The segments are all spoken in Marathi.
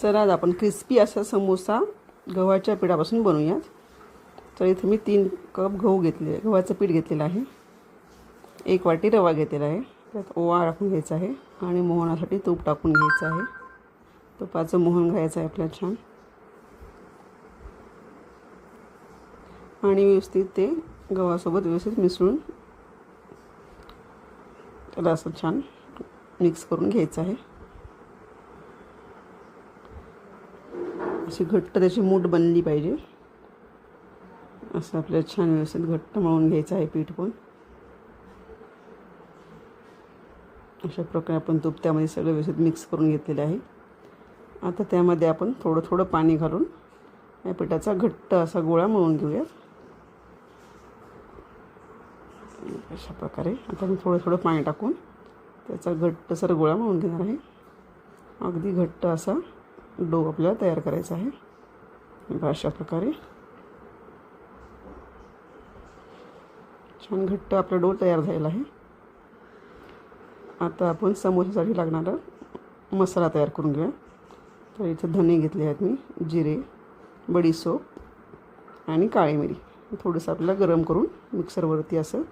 चला आज आपण क्रिस्पी असा समोसा गव्हाच्या पिठापासून बनवूयात. तर इथे मी 3 कप गव्हाचं पीठ घेतलेलं आहे. 1 वाटी रवा घेतलेला आहे. त्यात ओवा टाकून घ्यायचा आहे आणि मोहनासाठी तूप टाकून घ्यायचं आहे. तुपाचं मोहन घ्यायचं आहे आपल्याला छान आणि व्यवस्थित ते गव्हासोबत व्यवस्थित मिसळून त्याला असं छान मिक्स करून घ्यायचं आहे. अशी घट्ट त्याची मूठ बनली पाहिजे. असं आपल्याला छान व्यवस्थित घट्ट मळून घ्यायचं आहे पीठ पण. अशा प्रकारे आपण तूप त्यामध्ये सगळं व्यवस्थित मिक्स करून घेतलेलं आहे. आता त्यामध्ये आपण थोडं थोडं पाणी घालून या पिठाचा घट्ट असा गोळा मळून घेऊयात. अशा प्रकारे आता मी थोडं थोडं पाणी टाकून त्याचा घट्टसर गोळा मळून घेणार आहे. अगदी घट्ट असा डो आपल्याला तयार करायचा आहे. अशा प्रकारे छान घट्ट आपला डो तयार झालेला आहे. आता आपण समोसासाठी लागणारा मसाला तयार करून घेऊया. तर इथे धने घेतले आहेत मी, जिरे, बडीशेप आणि काळी मिरी. थोडंसं आपल्याला गरम करून मिक्सरवरती असं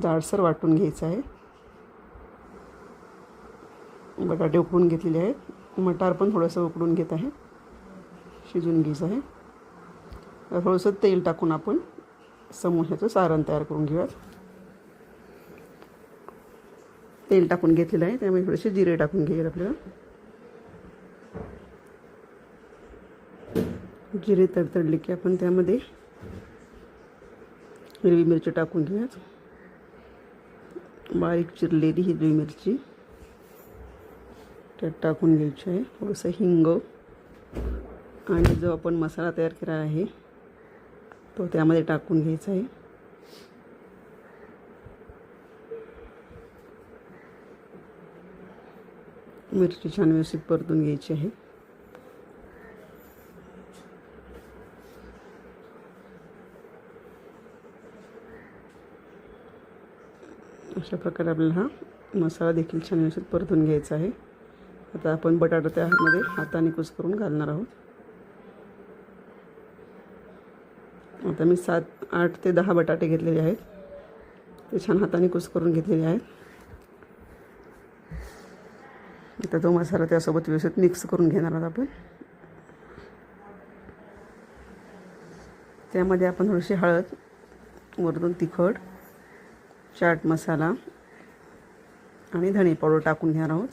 जाडसर वाटून घ्यायचं आहे. बटाटे उकडून घेतलेले आहेत. मटार पण थोडंसं उकडून घेत आहे, शिजून घ्यायचं आहे. थोडंसं तेल टाकून आपण समोसाचं सारण तयार करून घेऊयात. तेल टाकून घेतलेलं आहे, त्यामुळे थोडेसे जिरे टाकून घेऊयात. आपल्याला जिरे तडतडले की आपण त्यामध्ये हिरवी मिरची टाकून घेऊयात. बारीक चिरलेली हिरवी मिरची त्यात टाकून घ्यायची आहे. थोडंसं हिंग आणि जो आपण मसाला तयार केला आहे तो त्यामध्ये टाकून घ्यायचा आहे. मिरची छान व्यवस्थित परतून घ्यायची आहे. अशा प्रकारे आपल्याला हा मसाला देखील छान व्यवस्थित परतून घ्यायचा आहे. आता आपण बटाटा त्यामध्ये हाताने कुस्करून घालणार आहोत. आता मी 8 ते 10 बटाटे घेतलेले आहेत. ते छान हाताने कुस्करून घेतलेले आहेत. आता तो मसाला त्यासोबत व्यवस्थित मिक्स करून घेणार आहोत आपण. त्यामध्ये आपण थोडीशी हळद, वरून तिखट, चाट मसाला आणि धणे पावडर टाकून घेणार आहोत.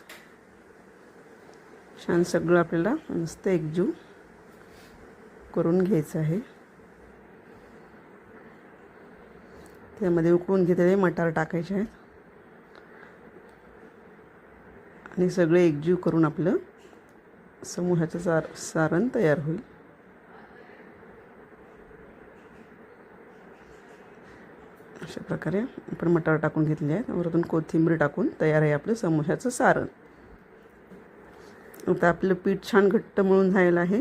छान सगळं आपल्याला मस्त एकजीव करून घ्यायचं आहे. त्यामध्ये उकळून घेतलेले मटार टाकायचे आहेत आणि सगळे एकजीव करून आपलं समोसाचं सारण तयार होईल. अशा प्रकारे आपण मटार टाकून घेतले आहेत. वरून कोथिंबीर टाकून तयार आहे आपलं समोसाचं सारण. आता आपलं पीठ छान घट्ट मळून झालेलं आहे.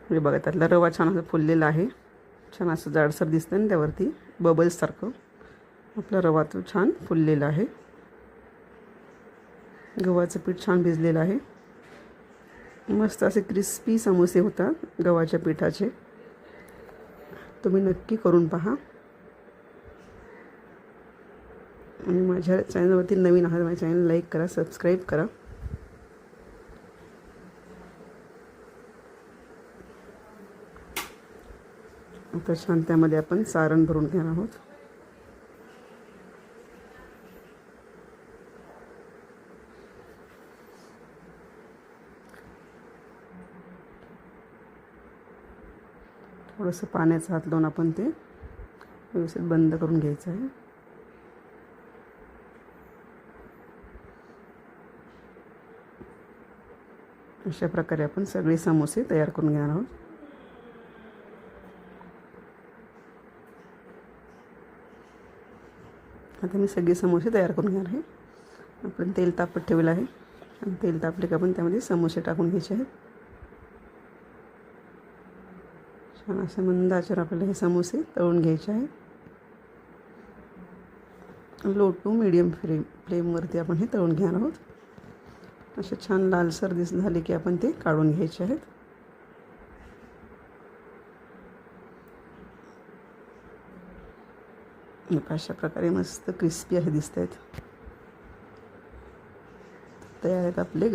हे बघा, त्यातला रवा छान असं फुललेला आहे. छान असं जाडसर दिसतं आणि त्यावरती बबल्ससारखं आपला रवा तो छान फुललेला आहे. गव्हाचं पीठ छान भिजलेलं आहे. मस्त असे क्रिस्पी समोसे होतात गव्हाच्या पिठाचे. तुम्ही नक्की करून पहा. आणि माझ्या चॅनलवरती नवीन आहात, माझ्या चॅनल लाईक करा, सबस्क्राईब करा. आता छान त्यामध्ये आपण सारण भरून घेणार आहोत. थोडंसं पाण्याचा हात लावून आपण ते व्यवस्थित बंद करून घ्यायचं आहे. अशा प्रकारे आपण सगळे समोसे तयार करून घेणार आहोत. आता मी सगळे समोसे तयार करून घेणार आहे. आपण तेल तापत ठेवलं आहे आणि तेल तापले का आपण त्यामध्ये समोसे टाकून घ्यायचे आहेत. छान असं मंद आचेवर आपल्याला हे समोसे तळून घ्यायचे आहेत. लो टू मीडियम फ्लेमवरती आपण हे तळून घेणार आहोत. असे छान लालसर झाले की आपण ते काढून घ्यायचे आहेत. अशा प्रकारे मस्त क्रिस्पी आहे दिसत आहेत. तयार आहेत आपले